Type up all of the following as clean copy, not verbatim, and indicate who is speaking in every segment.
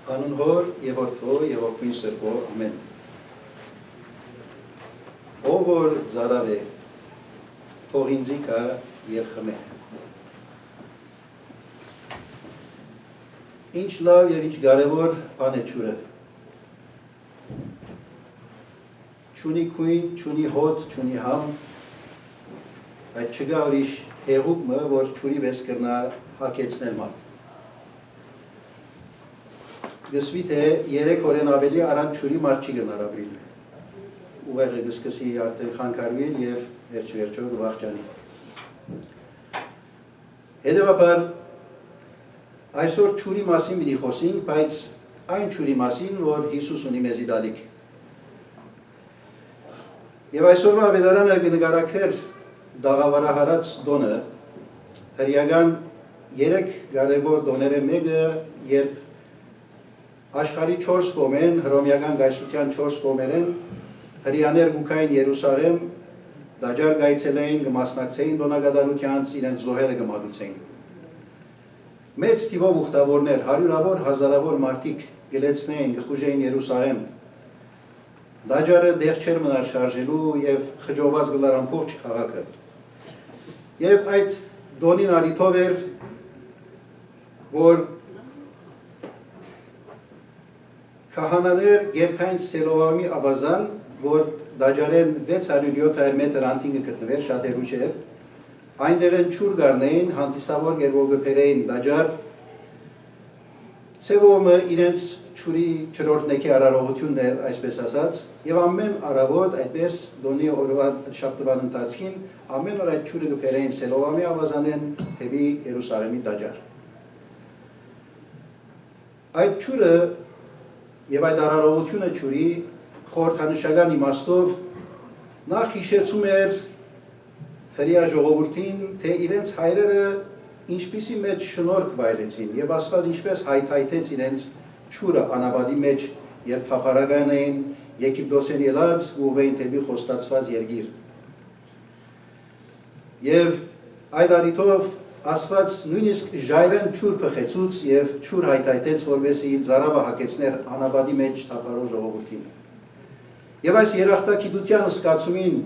Speaker 1: Անուն հոր եւ որդվո եւ ոգին սրբո ամեն ով որ ծարավ է թող ինձի կա եւ խմե ինչ լավ եւ ինչ կարեւոր բան է ջուրը չունի քույն չունի հոտ չունի համ այդ չկա ուրիշ հեղուկը որ ջուրի վես կրնա հակեցնել մարդ Գսվի թե 3 օրեն ավելի առանց ջուրի մարդ չի գնար ապրիլ ուղեղը գսկսի արդեն խանգարվել եւ վերջ-վերջով վախճանի Հետևաբար այսօր ջուրի մասին մի խոսենք, բայց այն ջուրի մասին, որ Հիսուս ունի մեզի դալիք Եվ այսօրվա ավետարանը կնկարագրեր դաղավարահարած դոնը հրեական 3 կարևոր դոները մեկը երբ Աշխարհի 4 կողմեն, հռոմեական գայսության 4 կողմերեն, հրեաներ գուքային Երուսաղեմ, դաջար գայցելեին, կմասնակցեին դոնագադարությանց, իրենց զոհերը կմատուցեին։ Մեծ թիվով ուխտավորներ, հարյուրավոր, հազարավոր մարդիկ գլեցնեին, կխուժեին Երուսաղեմ, դաջարը դեղ չեր մնար շարժելու և խջոված գլար ամբողջ քաղաքը։ Եվ այդ դոնին արիթով էր, որ Քահանաներ գերթային Սելովամի ավազան, որ դաջարեն 600-700 մետր անտինգը գտնվեր, շատ հեռու չէր, այնտեղ են ջուր գարնեին, հանդիսավոր գերվոգեփերեին դաջար, Ցևոմը իրենց ջուրի չորրորդնեկի արարողությունն էր, այսպես ասած, եւ ամեն առավոտ այդպես դոնի օրվա շաբթվան ընթացքին ամեն օր այդ ջուրը գբերեին Սելովամի ավազանեն թեպի Երուսաղեմի դաջար։ Այդ ջուրը Եվ այդ արարողությունը ջուրի խորհրդանշական իմաստով նախ հիշեցում էր հրեա ժողովրդին, թե իրենց հայրերը ինչպիսի մեջ շնորհք վայելեցին եւ Աստված ինչպես հայթայթեց իրենց ջուրը անաբադի մեջ, երբ թափառական էին Եգիպտոսեն ելած ուղղեին թեպի խոստացված երկիր։ Եվ այդ առիթով Աստված նույնիսկ ժայռեն ջուր փխեցուց եւ ջուր հայթայթեց, որպեսզի ծարավը հակեցներ անաբադի մեջ թափառող ժողովրդին։ Եվ այս երախտագիտության սկացումին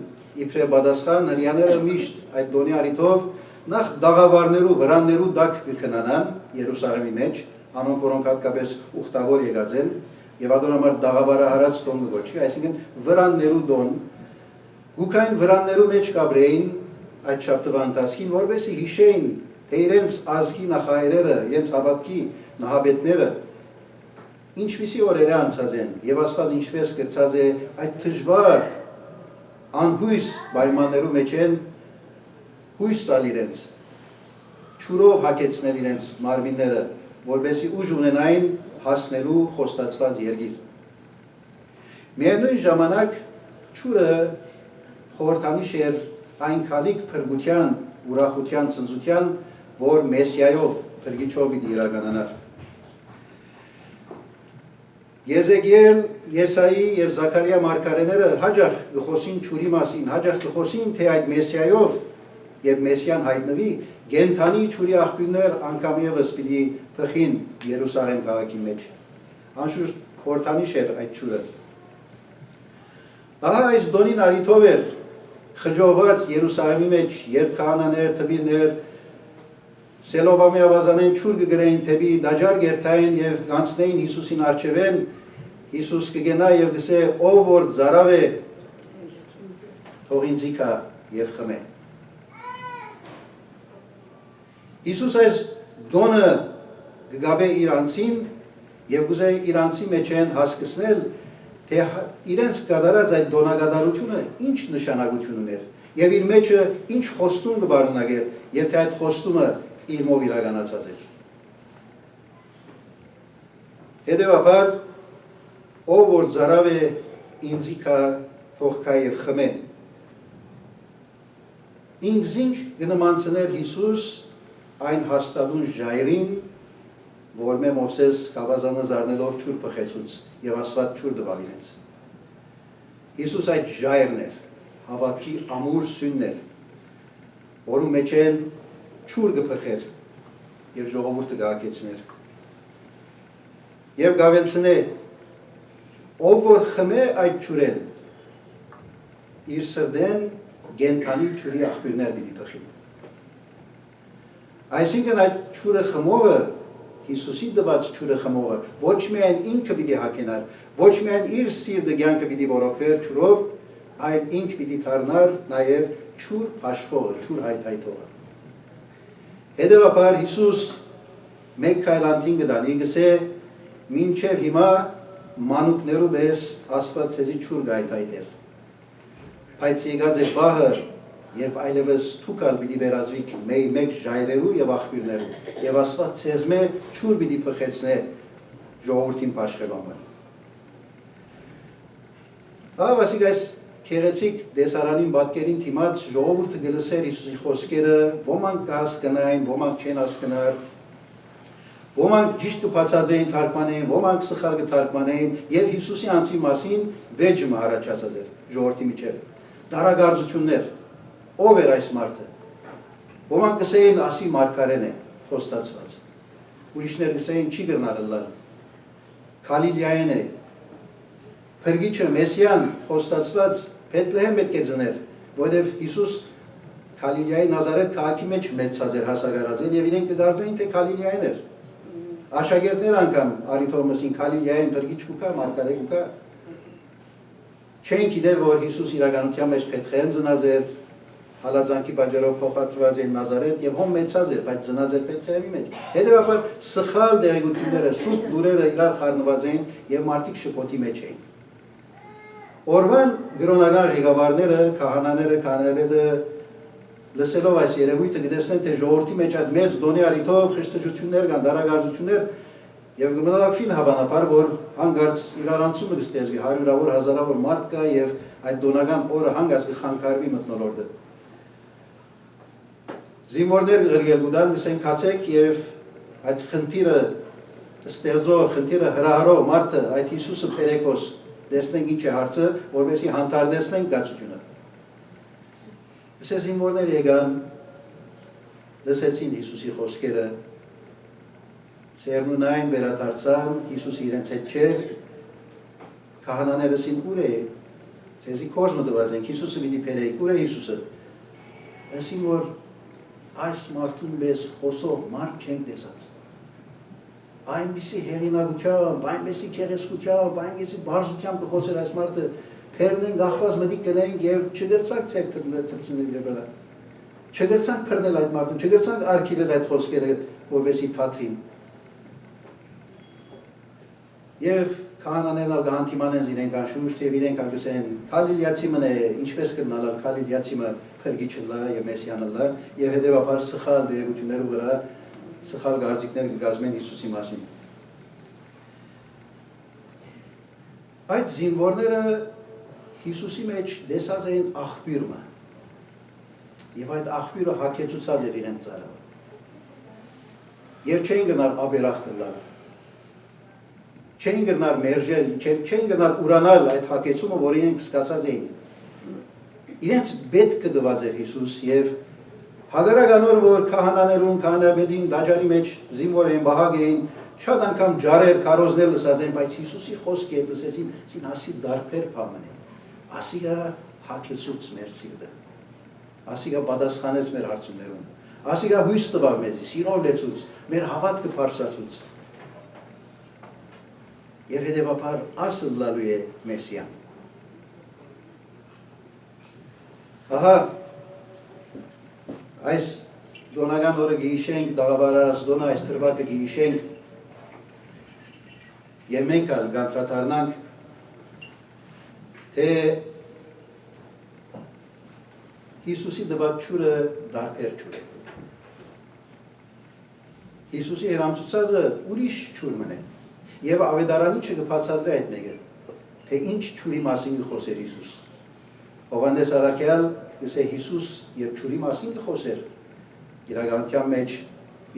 Speaker 1: իբրև պատասխան հրեաները միշտ այդ դոնի առիթով նախ դաղավարներու վրաններու դակ կքնանան Երուսաղեմի մեջ, անոնք որոնք հատկապես ուխտավոր եկած են, եւ ադոնամար դաղավարահարած տոն գոչի, այսինքն վրաններու դոն, գուքային վրաններու մեջ կաբրեին այդ շաբթվա ընթացքին, որպեսզի հիշեին թե իրենց ազգի նախահայրերը, իրենց հավատքի նահաբետները ինչպիսի օրերը անցած են եւ Աստված ինչպես կրծած է այդ դժվար անհույս պայմաններու մեջ են հույս տալ իրենց ջուրով հակեցնել իրենց մարմինները որպեսզի ուժ ունենային հասնելու խոստացված երկիր Միևնույն ժամանակ ջուրը խորհրդանիշ էր այն քալիք փրկության ուրախության ծնծության որ Մեսիայով փրկիչով պիտի իրականանար Եզեկիել, Եսայի եւ Զաքարիա մարգարեները հաջող գխոսին ջուրի մասին, հաջող գխոսին թե այդ Մեսիայով եւ Մեսիան հայտնվի, գենթանի ջուրի աղբյուրներ անգամ եւս պիտի փխին Երուսաղեմ քաղաքի մեջ։ Անշուշտ խորհրդանիշ էր այդ ջուրը։ Ահա այս դոնին արիթով էր խջոված Երուսաղեմի մեջ, երբ քահանաներ, թմիրներ Սելովամի ավազանեն ջուր կգրեին թեպի դաջար գերթային եւ կանցնեին Հիսուսին առջևեն, Հիսուս կգնա եւ գսե ով որ ծարավ է թող ինձի կա եւ խմե։ Հիսուս այս դոնը կգաբե իրանցին եւ գուզե իրանցի մեջ են հասկացնել թե իրենց կատարած այդ դոնագադարությունը ինչ նշանակություն ուներ եւ իր մեջը ինչ խոստում կբարունագեր եւ թե այդ խոստումը իրմով իրականացած էր։ Հետևաբար ով որ ծարավ է ինձի կա թող կա եւ խմե։ Ինքզինք կնմանցներ Հիսուս այն հաստատուն ժայռին որ մե Մովսես կավազանը զարնելով ջուր փխեցուց եւ Աստված ջուր տվավ իրենց։ Հիսուս այդ ժայռն էր, հավատքի ամուր սյունն էր, որում մեջ են ջուր կփխեր եւ ժողովուրդը կհակեցներ։ եւ գավելցնե ով որ խմե այդ ջուրեն իր սրդեն գենթանի ջուրի աղբյուրներ պիտի փխի։ Այսինքն այդ ջուրը խմողը Հիսուսի դված ջուրը խմողը ոչ միայն ինքը պիտի հագենար, ոչ միայն իր սիրտը կյանքը պիտի որոքվեր ջուրով, այլ ինքը պիտի դառնար նաև ջուր աշխողը, ջուր հայթայթողը։ Հետևաբար Հիսուս մեկ քայլանտին գտանի գսե մինչև հիմա մանուկներու պես Աստված ցեզի ջուր գայթայթեր։ Բայց եկած է բահը, երբ այլևս թուկալ պիտի վերածվի մեկ ժայռերու եւ աղբյուրներու եւ Աստված ցեզ մե ջուր պիտի փխեցնե ժողովրդին փաշխելու համար։ Ավասիկ այս քերեցիկ դեսարանին պատկերին թիմած ժողովուրդը գլսեր Հիսուսի խոսքերը, ոմանք կհասկանային, ոմանք չեն հասկանար, ոմանք ճիշտ կբացատրեին թարգմանեին, ոմանք սխալ կթարգմանեին եւ Հիսուսի անձի մասին վեճը առաջացած էր ժողովրդի միջև։ Դարագարձություններ, ով էր այս մարդը։ Ոմանք կսեին ասի մարգարեն է, խոստացված։ Ուրիշներ կսեին չի գրնար լալ։ Գալիլեայեն է։ Փրկիչը Մեսիան խոստացված Բեթլեհեմ պետք է ծներ, որովհետև Հիսուս Գալիլեայի Նազարեթ քաղաքի մեջ մեծած էր, հասարակած էր եւ իրենք կգարձեին թե Գալիլեայեն էր։ Աշակերտներ անգամ Արիթոմասին Գալիլեայեն փրկիչ կուկա, մարգարե կուկա։ Չեն գիտեր, որ Հիսուս իրականության մեջ Բեթլեհեմ ծնած էր, հալածանքի պատճառով փոխադրված էր Նազարեթ եւ հոմ մեծած էր, բայց ծնած էր Բեթլեհեմի մեջ։ Հետևաբար սխալ դերեկությունները, սուտ լուրերը իրար խառնված էին եւ մարդիկ շփոթի մեջ էին։ Օրվան գրոնական ղեկավարները, քահանաները, քահանայապետը լսելով այս երևույթը գտեսնեն, թե ժողովրդի մեջ այդ մեծ դոնի առիթով խշտություններ կան, դարագարձություններ եւ կմտածին հավանաբար, որ հանգարց իրարանցումը կստեղծվի, հարյուրավոր, հազարավոր մարդ կա եւ այդ դոնական օրը հանգած կխանգարվի մթնոլորտը։ Զինվորներ գրգել գուտան, գսեն կացեք եւ այդ խնդիրը ստեղծող, խնդիրը հրահրող մարդը, այդ Հիսուսը Պերեկոս տեսնենք ինչ է հարցը, որովհետեւ հանդարտեցնենք գացությունը։ Ասես զինվորներ եկան, լսեցին Հիսուսի խոսքերը, ծերնունային վերադարձան, Հիսուսը իրենց հետ չէր, քահանաները ասին ուր է, ցեզի կորզը տված ենք, Հիսուսը պիտի բերեի, ուր է Հիսուսը։ Ասին որ այս մարդուն պես խոսող մարդ չենք տեսած։ Այնպիսի հեղինակությամբ, այնպիսի քեղեցկությամբ, այնպիսի բարձրությամբ կխոսեր այս մարդը, փերնեն գախված մտիկ կնենք եւ չգրցանք ցեք թռցնել իր վրա։ Չգրցանք փռնել այդ մարդուն, չգրցանք արգիլել այդ խոսքերը, որովհետեւ թատրին։ Եվ քահանաներն գանտիմանեն իրենք անշուշտ եւ իրենք ալգսեն Գալիլեացիմն է, ինչպես կնալալ Գալիլեացիմը փրկիչը լա եւ Մեսիանը լա եւ հետեւաբար սխալ դերությունների վրա սխալ գարձիկներ կգազմեն Հիսուսի մասին։ Այդ զինվորները Հիսուսի մեջ տեսած էին աղբյուրը եւ այդ աղբյուրը հագեցուցած էր իրենց ծառը։ Եվ չէին գնալ աբերախտ լալ։ Չէին գնալ մերժել, չէին գնալ ուրանալ այդ հագեցումը, որ իրենք սկացած էին։ Իրենց պետք կդված էր Հիսուս եւ հագարականոր, որ քահանաներուն, քահանայապետին դաջարի մեջ զինվոր էին, բահագ էին, շատ անգամ ջարեր, քարոզներ լսած էին, բայց Հիսուսի խոսքը լսեցին, ասին ասի դարբեր բան է։ Ասիգա հագեցուց մեր սիրտը։ Ասիգա պատասխանեց մեր հարցումներուն։ Ասիգա հույս տվավ մեզի, սիրով լեցուց, մեր հավատքը բարձրացուց։ Եվ հետևաբար ասը լալու է Մեսիան։ Ահա այս դոնական օրը գիշենք, դաղավարարած դոնը այս թրվակը գիշենք եւ մենք ալ գանտրատարնանք, թե Հիսուսի դված ջուրը դարբեր ջուր է։ Հիսուսի հրամցուցածը ուրիշ ջուր մնե եւ ավետարանի չկբացատրի այդ մեկը, թե ինչ ջուրի մասին խոսեր Հիսուս։ Հովհաննես Արաքյալ գսե Հիսուս երբ ջուրի մասին խոսեր, իրականության մեջ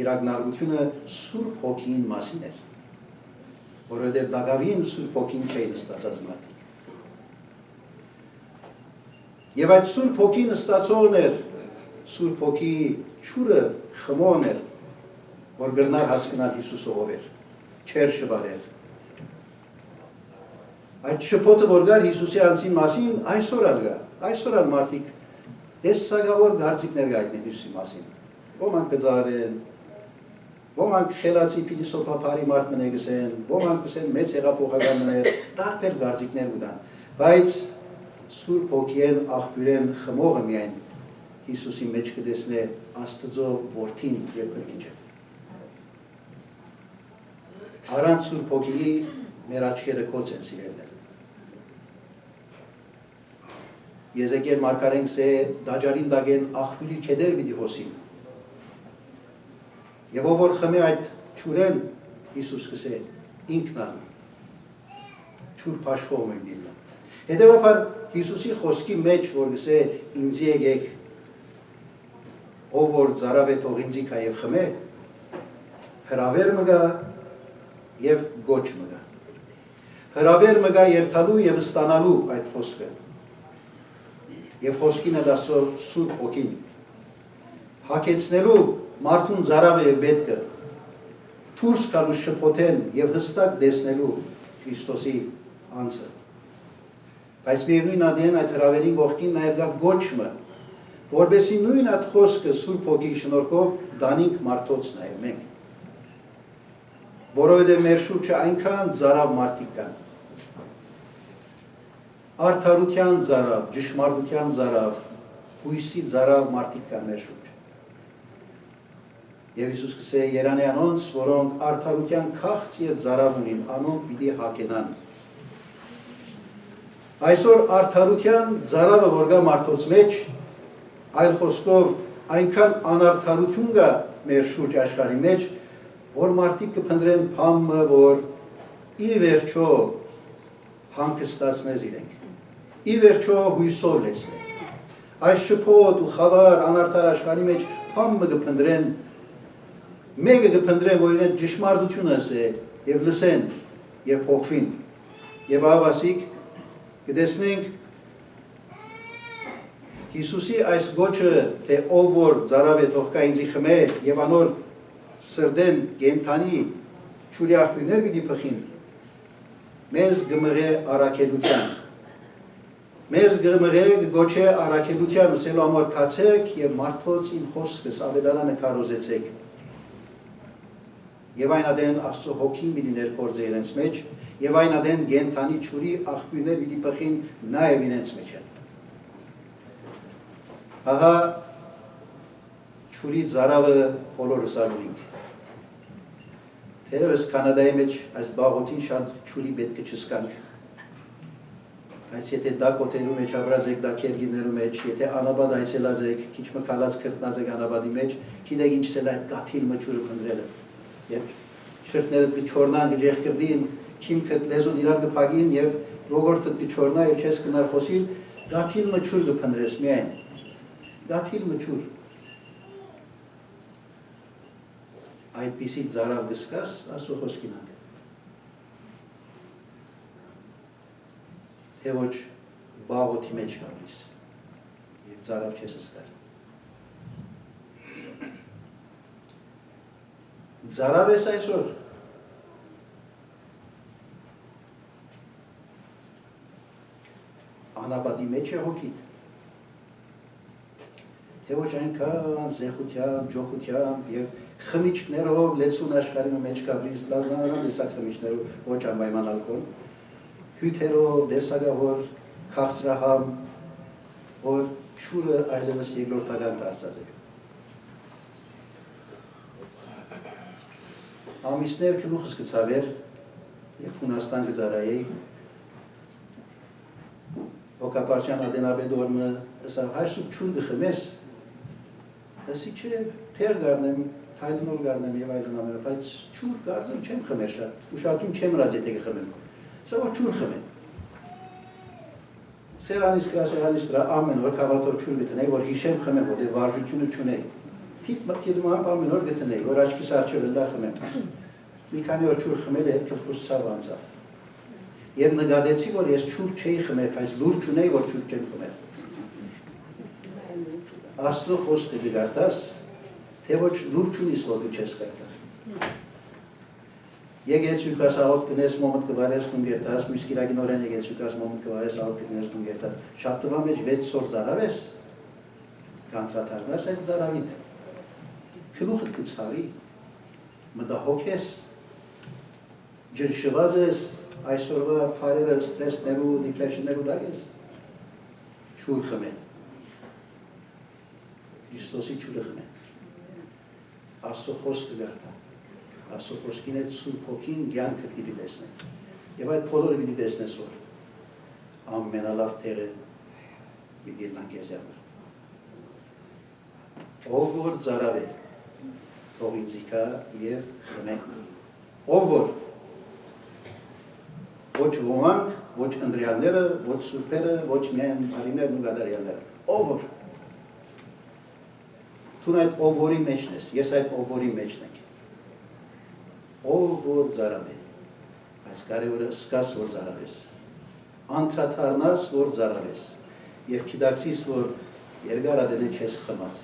Speaker 1: իրագնարգությունը Սուրբ Հոգին մասին էր, որովհետև Դագավին Սուրբ Հոգին չէին ստացած մարդիկ։ Եվ այդ Սուրբ Հոգին ստացողն էր, Սուրբ Հոգի ջուրը խմողն էր, որ գրնար հասկանալ Հիսուսը ով էր, չեր շվարեր, Այդ շփոթը որ գար Հիսուսի անձին մասին, այսօր ալ գա, այսօր ալ մարդիկ տեսակավոր գարձիկներ գայտնեն Հիսուսի մասին։ Ոմանք կծարեն, ոմանք խելացի փիլիսոփափարի մարդ մնեգսեն, ոմանք կսեն մեծ հեղափոխականներ, տարբեր գարձիկներ ուտան, բայց Սուրբ Հոգին աղբյուրեն խմողը միայն Հիսուսի մեջ կտեսնե Աստծո որդին եւ փրկիչը։ Առանց Սուրբ Հոգիի մեր աչքերը կոց են սիրելներ։ Եզեկիել մարգարեն գսե դաջարին դագեն աղբյուրի քեդեր պիտի հոսին։ Եվ ով որ խմի այդ ճուրեն Հիսուս գսե ինքնան ճուր փաշխող մեր դինը։ Հետևաբար Հիսուսի խոսքի մեջ որ գսե ինձ եկեք ով որ ծարավ է թող ինձի կա եւ խմե հրավեր մգա եւ գոչ մգա։ Հրավեր մգա երթալու եւ ստանալու այդ խոսքը։ Եվ խոսքին է դասո Սուրբ Հոգին հակեցնելու մարդուն ծարավը եւ պետքը դուրս գալու շփոթեն եւ հստակ տեսնելու Քրիստոսի անձը։ Բայց միևնույն ադեն այդ հրավերին կողքին նաեւ գա գոչը, որբեսի նույն այդ խոսքը Սուրբ Հոգիի շնորհքով դանինք մարդոց նաեւ մենք։ Որովհետեւ մեր շուրջը այնքան ծարավ մարդիկ կան։ Արդարության ծարավ, ճշմարտության ծարավ, հույսի ծարավ մարդիկ կան մեր շուրջը։ Եվ Հիսուս կսե Երանի անոնց, որոնք արդարության քաղց եւ ծարավ ունին, անոնք պիտի հագենան։ Այսօր արդարության ծարավը որ գա մարդոց մեջ, այլ խոսքով այնքան անարդարություն կա մեր շուրջ աշխարհի մեջ, որ մարդիկ կփնտրեն փամը, որ ի վերջո հանգստացնես իրենք։ Ի վերջո հույսով լեցնեն։ Այս շփոթ ու խավար անարդար աշխարհի մեջ փամը կփնտրեն, մեկը կփնտրեն, որ իրեն ճշմարտությունը ասե եւ լսեն եւ փոխվին։ Եվ ավասիկ կտեսնենք Հիսուսի այս գոչը, թե ով որ ծարավ է թող կա ինձի խմե եւ անոր սրդեն գենթանի ճուրի աղբյուրներ պիտի փխին, մեզ գմղե առաքելության։ Մեզ գմղե գոչե առաքելության ասելու համար կացեք եւ մարդոց իմ խոսքս ավետարանը քարոզեցեք։ Եվ այն ադեն Աստծո հոգին պիտի ներկործե իրենց մեջ, եւ այն ադեն գենթանի ճուրի աղբյուրներ պիտի փխին նաեւ իրենց մեջ են։ Ահա ճուրի ծարավը բոլորս ունենք։ Թերևս Կանադայի մեջ այս բաղոթին շատ ճուրի պետք է չսկանք։ Բայց եթե դա կոտերու մեջ ապրած եք, դա քերգիներու մեջ, եթե անաբադ այցելած եք, քիչ մկալած քրտնած եք անաբադի մեջ, գիտեք ինչս է այդ գաթիլ մճուրը փնտրելը։ Եվ շրտները կչորնան, կջեղկրդին, քիմքդ լեզուն իրար կփագին եւ ողորտդ կչորնա եւ չես կնար խոսիլ, գաթիլ մճուր կփնտրես միայն։ Գաթիլ մճուր։ Այդպիսի ծարավ գսկաս Աստծո խոսքին հանդեպ։ Թե ոչ բաղոթի մեջ գալիս եւ ծարավ չես սկալ։ Ծարավ ես այսօր։ Անաբադի մեջ է հոգիդ։ Թե ոչ այնքան զեխությամբ, ջոխությամբ եւ խմիչքներով լեցուն աշխարհի մեջ կապրիս դազանալան դեսակ խմիչներով ոչ անպայման ալկոհոլ, հյութերով, դեսագավոր, քաղցրահամ, որ ճուրը այլևս երկրորդական դարձած է։ Ամիսներ գլուխս գծավեր եւ Հունաստան գծարայի Օկապարչյան ադենաբեդ օրմը ասավ հայսու ճուր գխմես ասի չէ թեր գարնեմ թայլնոր գարնեմ եւ այլն ամենը բայց ճուր գարձեմ չեմ խմեր շատ ուշատուն չեմ ռազ եթե գխմեմ սա որ ճուր խմեմ սերանից կրա ամեն օր կավատոր ճուր գտնեի որ հիշեմ խմեմ որ վարժությունը չունեի թիթ մտքիդում ամեն օր գտնեի որ աչքիս արջև լա խմեմ մի քանի օր ճուր խմել է քլխուս ցավ անցավ եւ նկատեցի որ ես ճուր չէի խմել բայց լուրջ ունեի որ ճուր չեմ խմել Աստծո խոսքը գարտաս թե ոչ լուրջ ունիս որ չես գարտար Եկեցյուկաս աղոտ կնես մոմդ կվարես տուն գերտաս, մյուս կիրագինորեն եկեցյուկաս մոմդ կվարես աղոտ կտնես տուն գերտաս, շաբթվա մեջ 6 սոր ծարավ ես, կանտրաթարնաս այդ ծարավիտ, քլուխդ կցավի, մտահոգ ես, ջնշված ես, այսօրվա փարերը ստրեսներու, դիպրեշններու դակ ես, չուր խմեն, Քրիստոսի չուրը խմեն, Աստծո խոսքը գարտա, Աստծո խոսքին այդ Սուրբ Հոգին կյանքը պիտի տեսնեն, եւ այդ բոլորը պիտի տեսնես, որ ամենալավ տեղը պիտի լան քեզ համար, ով որ ծարավ է, թող ինձ իկա եւ խմեն, ով որ ոչ ոմանք, ոչ ընտրյալները, ոչ սուրբերը, ոչ միայն բարիներն ու գադարյալները, ով որ Թուն այդ ով որի մեջն ես, ես այդ ով որի մեջն եք, ով որ ծարավ է, բայց կարևորը սկաս որ ծարավ ես, անդրադառնաս որ ծարավ ես, եւ գիտակցիս որ երկար ադենը չես խմած,